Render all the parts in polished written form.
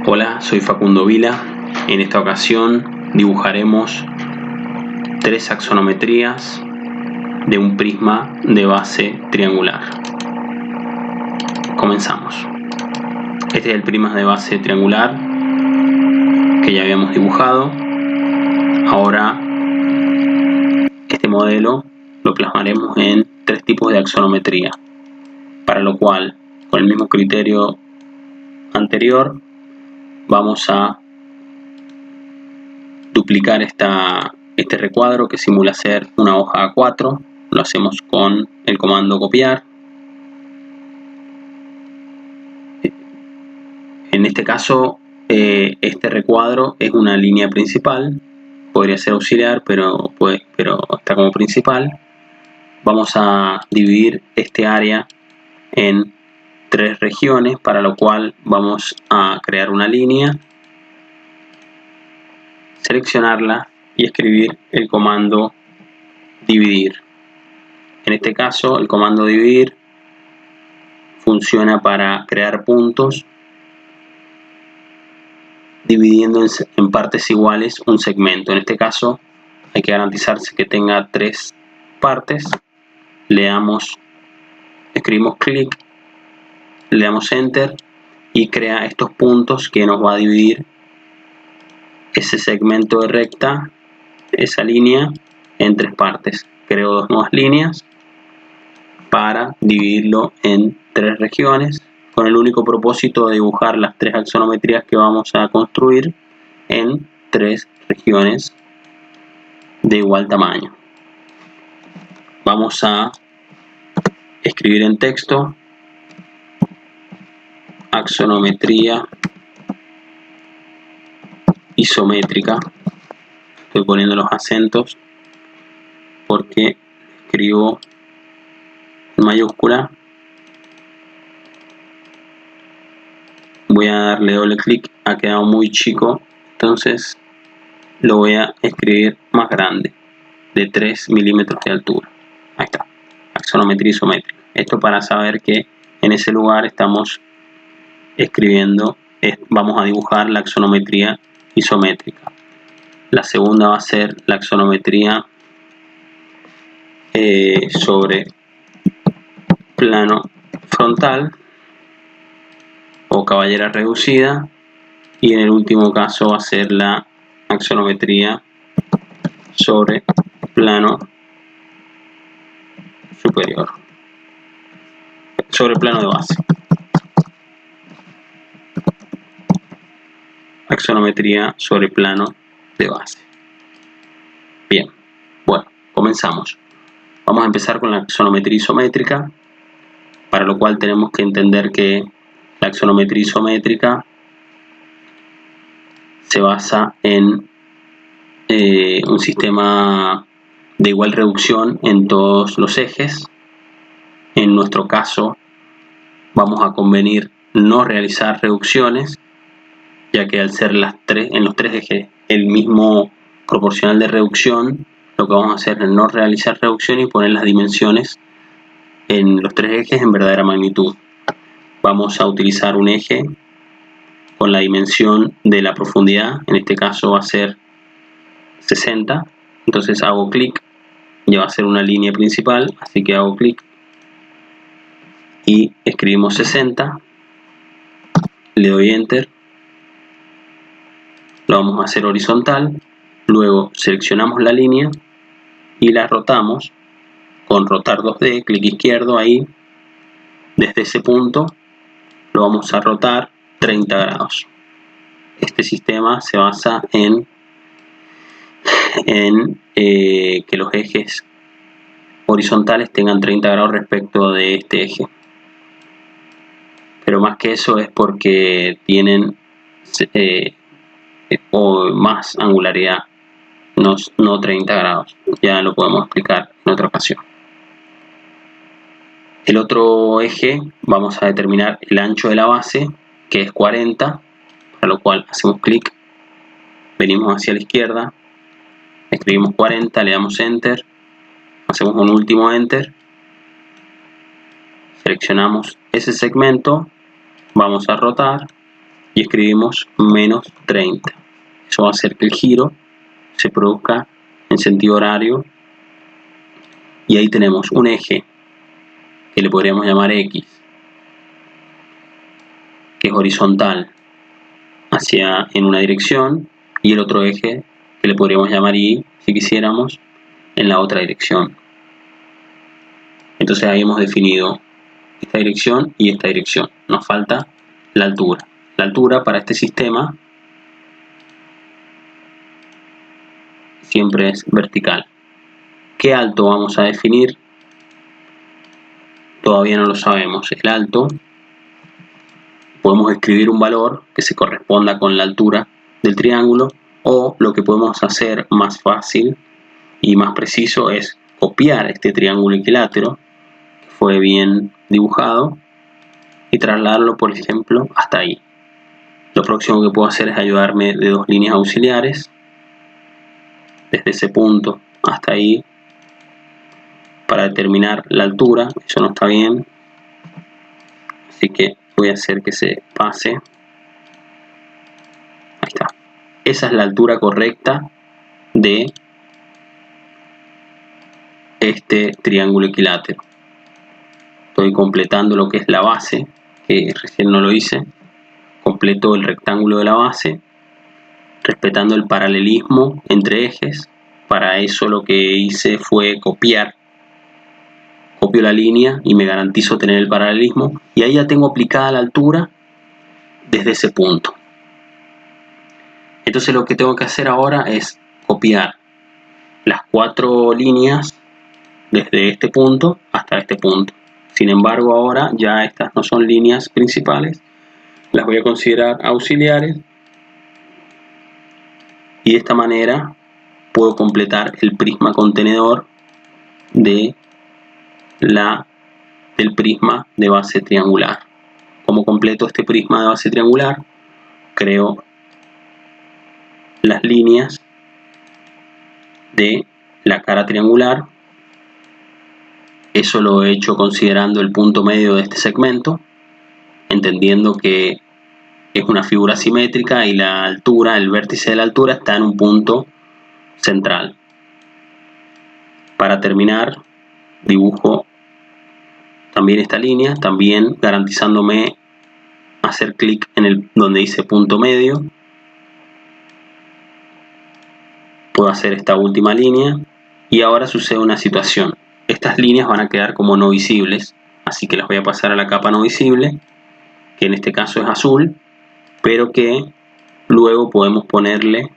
Hola, soy Facundo Vila. En esta ocasión dibujaremos 3 axonometrías de un prisma de base triangular. Comenzamos. Este es el prisma de base triangular que ya habíamos dibujado. Ahora este modelo lo plasmaremos en 3 tipos de axonometría, para lo cual, con el mismo criterio anterior, vamos a duplicar este recuadro que simula ser una hoja A4. Lo hacemos con el comando copiar. En este caso, este recuadro es una línea principal. Podría ser auxiliar, pero está como principal. Vamos a dividir este área en 3 regiones, para lo cual vamos a crear una línea, seleccionarla y escribir el comando dividir. En este caso, el comando dividir funciona para crear puntos dividiendo en partes iguales un segmento. En este caso hay que garantizarse que tenga 3 partes. Escribimos clic, le damos enter y crea estos puntos que nos va a dividir ese segmento de recta, esa línea, en 3 partes. Creo 2 nuevas líneas para dividirlo en 3 regiones, con el único propósito de dibujar las 3 axonometrías que vamos a construir en 3 regiones de igual tamaño. Vamos a escribir en texto axonometría isométrica. Estoy poniendo los acentos porque escribo en mayúscula. Voy a darle doble clic, ha quedado muy chico, entonces lo voy a escribir más grande, de 3 milímetros de altura. Ahí está, axonometría isométrica. Esto para saber que en ese lugar estamos escribiendo, vamos a dibujar la axonometría isométrica. La segunda va a ser la axonometría sobre plano frontal o caballera reducida, y en el último caso va a ser la axonometría sobre plano superior, sobre plano de base. Axonometría sobre plano de base. Bien, bueno, comenzamos. Vamos a empezar con la axonometría isométrica, para lo cual tenemos que entender que la axonometría isométrica se basa en un sistema de igual reducción en todos los ejes. En nuestro caso vamos a convenir no realizar reducciones, ya que al ser en los 3 ejes el mismo proporcional de reducción, lo que vamos a hacer es no realizar reducción y poner las dimensiones en los 3 ejes en verdadera magnitud. Vamos a utilizar un eje con la dimensión de la profundidad, en este caso va a ser 60, entonces hago clic, ya va a ser una línea principal, así que hago clic y escribimos 60, le doy enter, lo vamos a hacer horizontal, luego seleccionamos la línea y la rotamos con rotar 2D, clic izquierdo ahí, desde ese punto lo vamos a rotar 30 grados. Este sistema se basa en que los ejes horizontales tengan 30 grados respecto de este eje, pero más que eso es porque tienen más angularidad, no 30 grados. Ya lo podemos explicar en otra ocasión. El otro eje vamos a determinar el ancho de la base, que es 40, para lo cual hacemos clic, venimos hacia la izquierda, escribimos 40, le damos enter, hacemos un último enter, seleccionamos ese segmento, vamos a rotar y escribimos menos 30. Eso va a hacer que el giro se produzca en sentido horario, y ahí tenemos un eje que le podríamos llamar X, que es horizontal en una dirección, y el otro eje que le podríamos llamar Y, si quisiéramos, en la otra dirección. Entonces ahí hemos definido esta dirección y esta dirección. Nos falta la altura. La altura para este sistema siempre es vertical. ¿Qué alto vamos a definir? Todavía no lo sabemos. El alto, podemos escribir un valor que se corresponda con la altura del triángulo, o lo que podemos hacer más fácil y más preciso es copiar este triángulo equilátero que fue bien dibujado y trasladarlo, por ejemplo, hasta ahí. Lo próximo que puedo hacer es ayudarme de dos líneas auxiliares desde ese punto hasta ahí para determinar la altura. Eso no está bien, así que voy a hacer que se pase. Ahí está. Esa es la altura correcta de este triángulo equilátero. Estoy completando lo que es la base, que recién no lo hice. Completo el rectángulo de la base, respetando el paralelismo entre ejes. Para eso lo que hice fue copiar. Copio la línea y me garantizo tener el paralelismo, y ahí ya tengo aplicada la altura desde ese punto. Entonces lo que tengo que hacer ahora es copiar las 4 líneas desde este punto hasta este punto. Sin embargo, ahora ya estas no son líneas principales, las voy a considerar auxiliares, y de esta manera puedo completar el prisma contenedor del prisma de base triangular. ¿Cómo completo este prisma de base triangular? Creo las líneas de la cara triangular. Eso lo he hecho considerando el punto medio de este segmento, entendiendo que es una figura simétrica y la altura, el vértice de la altura, está en un punto central. Para terminar, dibujo también esta línea, también garantizándome hacer clic en donde dice punto medio. Puedo hacer esta última línea, y ahora sucede una situación. Estas líneas van a quedar como no visibles, así que las voy a pasar a la capa no visible, que en este caso es azul, pero que luego podemos ponerle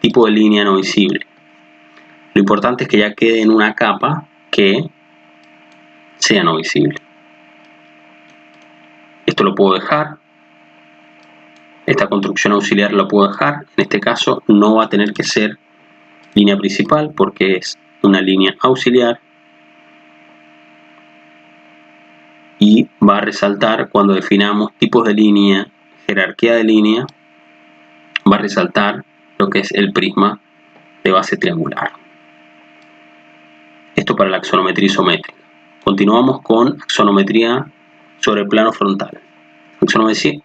tipo de línea no visible. Lo importante es que ya quede en una capa que sea no visible. Esto lo puedo dejar. Esta construcción auxiliar la puedo dejar. En este caso no va a tener que ser línea principal porque es una línea auxiliar, y va a resaltar cuando definamos tipos de línea, jerarquía de línea, va a resaltar lo que es el prisma de base triangular. Esto para la axonometría isométrica. Continuamos con axonometría sobre el plano frontal.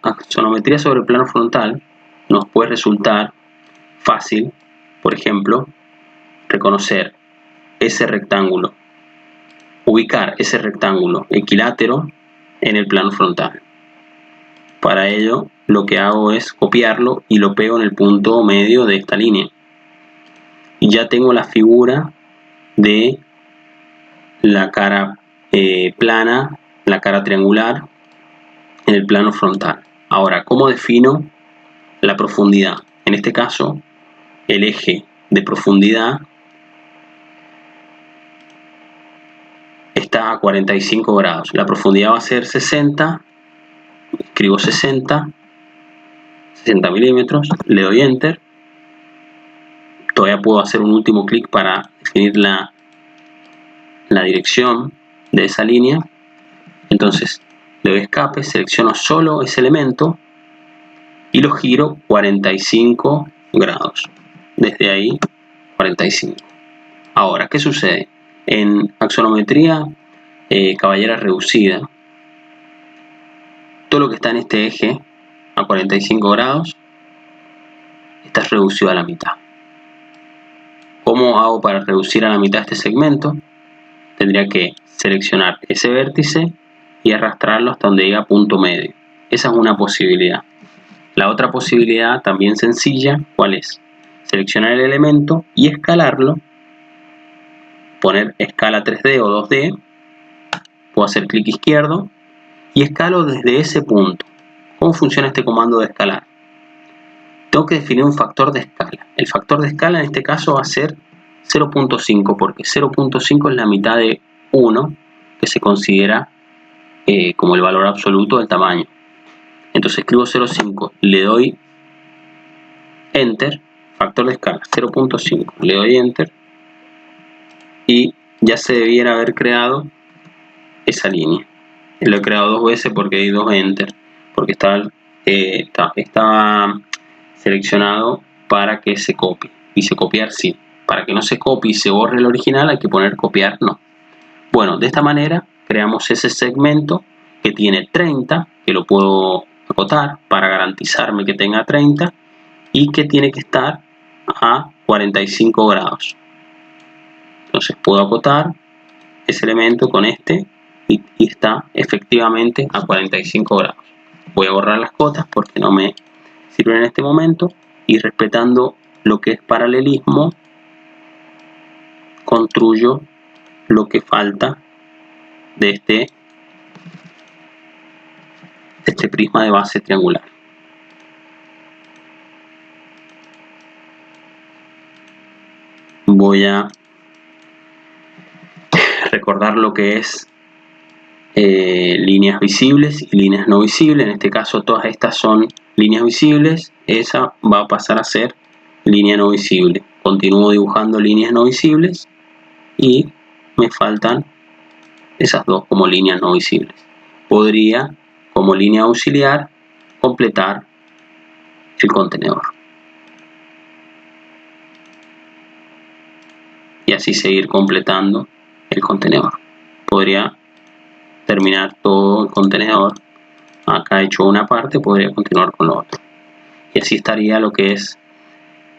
Axonometría sobre el plano frontal nos puede resultar fácil, por ejemplo, reconocer ese rectángulo, ubicar ese rectángulo equilátero en el plano frontal. Para ello, lo que hago es copiarlo y lo pego en el punto medio de esta línea. Y ya tengo la figura de la cara plana, la cara triangular en el plano frontal. Ahora, ¿cómo defino la profundidad? En este caso, el eje de profundidad está a 45 grados. La profundidad va a ser 60. Escribo 60 milímetros, le doy Enter. Todavía puedo hacer un último clic para definir la dirección de esa línea. Entonces le doy escape, selecciono solo ese elemento y lo giro 45 grados. Desde ahí 45. Ahora, ¿qué sucede? En axonometría caballera reducida, todo lo que está en este eje a 45 grados, está reducido a la mitad. ¿Cómo hago para reducir a la mitad este segmento? Tendría que seleccionar ese vértice y arrastrarlo hasta donde diga punto medio. Esa es una posibilidad. La otra posibilidad, también sencilla, ¿cuál es? Seleccionar el elemento y escalarlo, poner escala 3D o 2D, puedo hacer clic izquierdo y escalo desde ese punto. ¿Cómo funciona este comando de escalar? Tengo que definir un factor de escala. El factor de escala en este caso va a ser 0.5, porque 0.5 es la mitad de 1, que se considera como el valor absoluto del tamaño. Entonces escribo 0.5, le doy Enter, factor de escala 0.5, le doy Enter y ya se debiera haber creado esa línea. Lo he creado dos veces porque hay dos Enter, porque estaba seleccionado para que se copie. Dice copiar sí. Para que no se copie y se borre el original hay que poner copiar no. Bueno, de esta manera creamos ese segmento que tiene 30, que lo puedo acotar para garantizarme que tenga 30 y que tiene que estar a 45 grados. Entonces puedo acotar ese elemento con este y está efectivamente a 45 grados. Voy a borrar las cotas porque no me sirven en este momento y respetando lo que es paralelismo construyo lo que falta de este prisma de base triangular. Voy a recordar lo que es líneas visibles y líneas no visibles. En este caso todas estas son líneas visibles, esa va a pasar a ser línea no visible. Continúo dibujando líneas no visibles y me faltan esas dos como líneas no visibles. Podría, como línea auxiliar, completar el contenedor. Y así seguir completando el contenedor. Podría terminar todo el contenedor. Acá he hecho una parte, podría continuar con lo otro. Y así estaría lo que es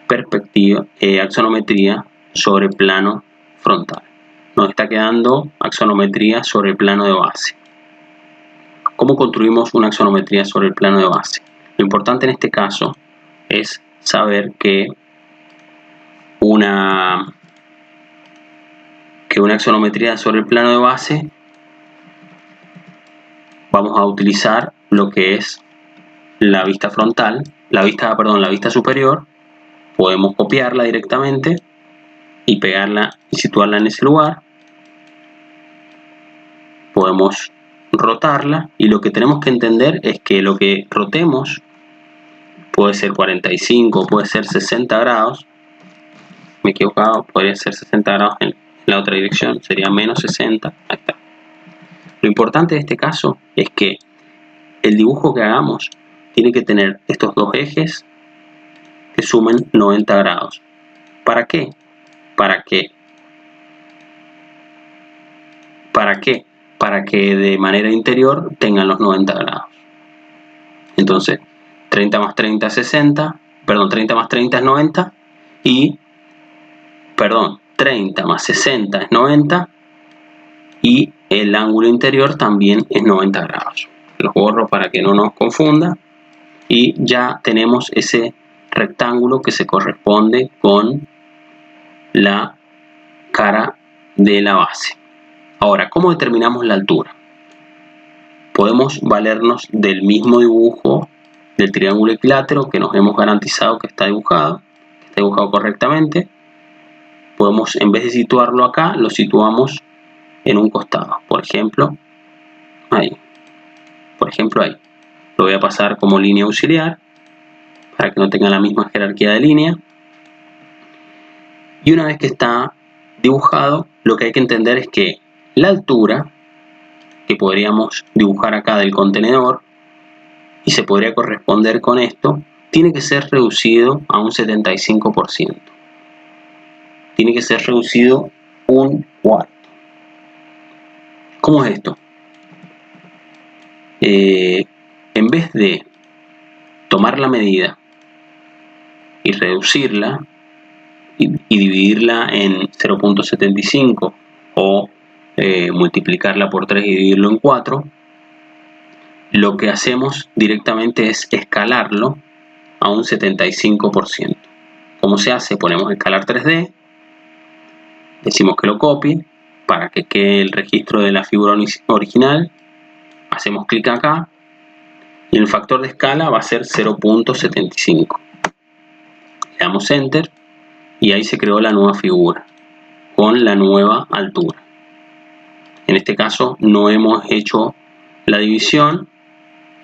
perspectiva, axonometría sobre plano frontal. Nos está quedando axonometría sobre el plano de base. ¿Cómo construimos una axonometría sobre el plano de base? Lo importante en este caso es saber que una axonometría sobre el plano de base vamos a utilizar lo que es la vista frontal, la vista superior. Podemos copiarla directamente y pegarla y situarla en ese lugar. Podemos rotarla y lo que tenemos que entender es que lo que rotemos puede ser 45, puede ser 60 grados. Me he equivocado, podría ser 60 grados en la otra dirección, sería menos 60. Ahí está. Lo importante de este caso es que el dibujo que hagamos tiene que tener estos dos ejes que sumen 90 grados. ¿Para qué? ¿Para que de manera interior tengan los 90 grados. Entonces, 30 más 30 es 60, perdón, 30 más 30 es 90 y, perdón, 30 más 60 es 90 y el ángulo interior también es 90 grados. Los borro para que no nos confunda y ya tenemos ese rectángulo que se corresponde con la cara de la base. Ahora, ¿cómo determinamos la altura? Podemos valernos del mismo dibujo del triángulo equilátero que nos hemos garantizado que está dibujado correctamente. Podemos, en vez de situarlo acá, lo situamos en un costado. Por ejemplo, ahí. Lo voy a pasar como línea auxiliar para que no tenga la misma jerarquía de línea. Y una vez que está dibujado, lo que hay que entender es que la altura que podríamos dibujar acá del contenedor y se podría corresponder con esto, tiene que ser reducido a un 75%. Tiene que ser reducido un cuarto. ¿Cómo es esto? En vez de tomar la medida y reducirla y dividirla en 0.75 o multiplicarla por 3 y dividirlo en 4, lo que hacemos directamente es escalarlo a un 75%. ¿Cómo se hace? Ponemos escalar 3D, decimos que lo copie para que quede el registro de la figura original, hacemos clic acá y el factor de escala va a ser 0.75. Le damos Enter y ahí se creó la nueva figura con la nueva altura. En este caso no hemos hecho la división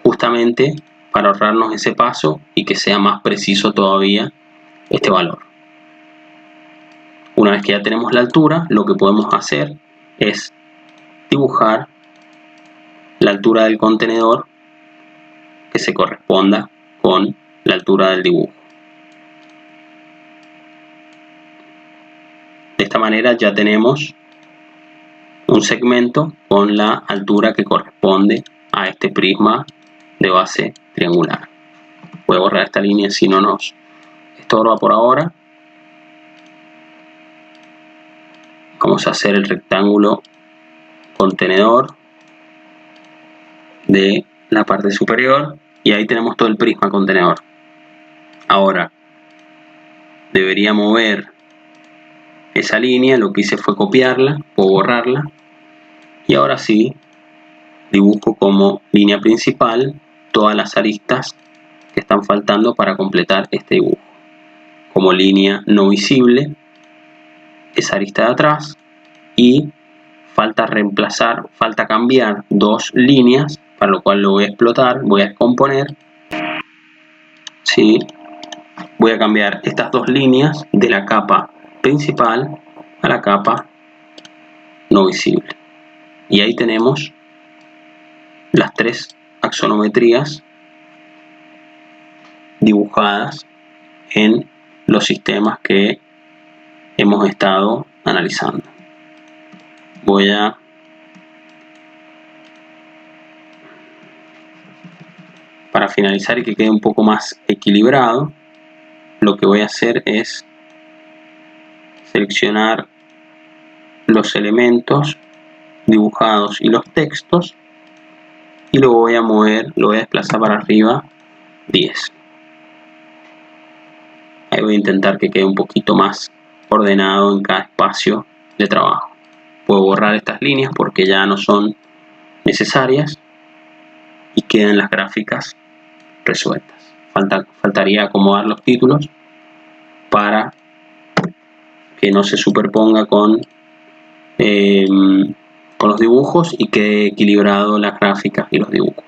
justamente para ahorrarnos ese paso y que sea más preciso todavía este valor. Una vez que ya tenemos la altura, lo que podemos hacer es dibujar la altura del contenedor que se corresponda con la altura del dibujo. De esta manera ya tenemos un segmento con la altura que corresponde a este prisma de base triangular. Voy a borrar esta línea si no nos estorba por ahora. Vamos a hacer el rectángulo contenedor de la parte superior y ahí tenemos todo el prisma contenedor. Ahora debería mover esa línea, lo que hice fue copiarla o borrarla y ahora sí dibujo como línea principal todas las aristas que están faltando para completar este dibujo. Como línea no visible esa arista de atrás y falta cambiar dos líneas, para lo cual lo voy a explotar, voy a descomponer. ¿Sí? Voy a cambiar estas dos líneas de la capa principal a la capa no visible. Y ahí tenemos las tres axonometrías dibujadas en los sistemas que hemos estado analizando. Voy a para finalizar y que quede un poco más equilibrado, lo que voy a hacer es seleccionar los elementos dibujados y los textos y lo voy a mover, lo voy a desplazar para arriba 10. Ahí voy a intentar que quede un poquito más ordenado en cada espacio de trabajo. Puedo borrar estas líneas porque ya no son necesarias y quedan las gráficas resueltas. Faltaría acomodar los títulos para que no se superponga con los dibujos y quede equilibrado las gráficas y los dibujos.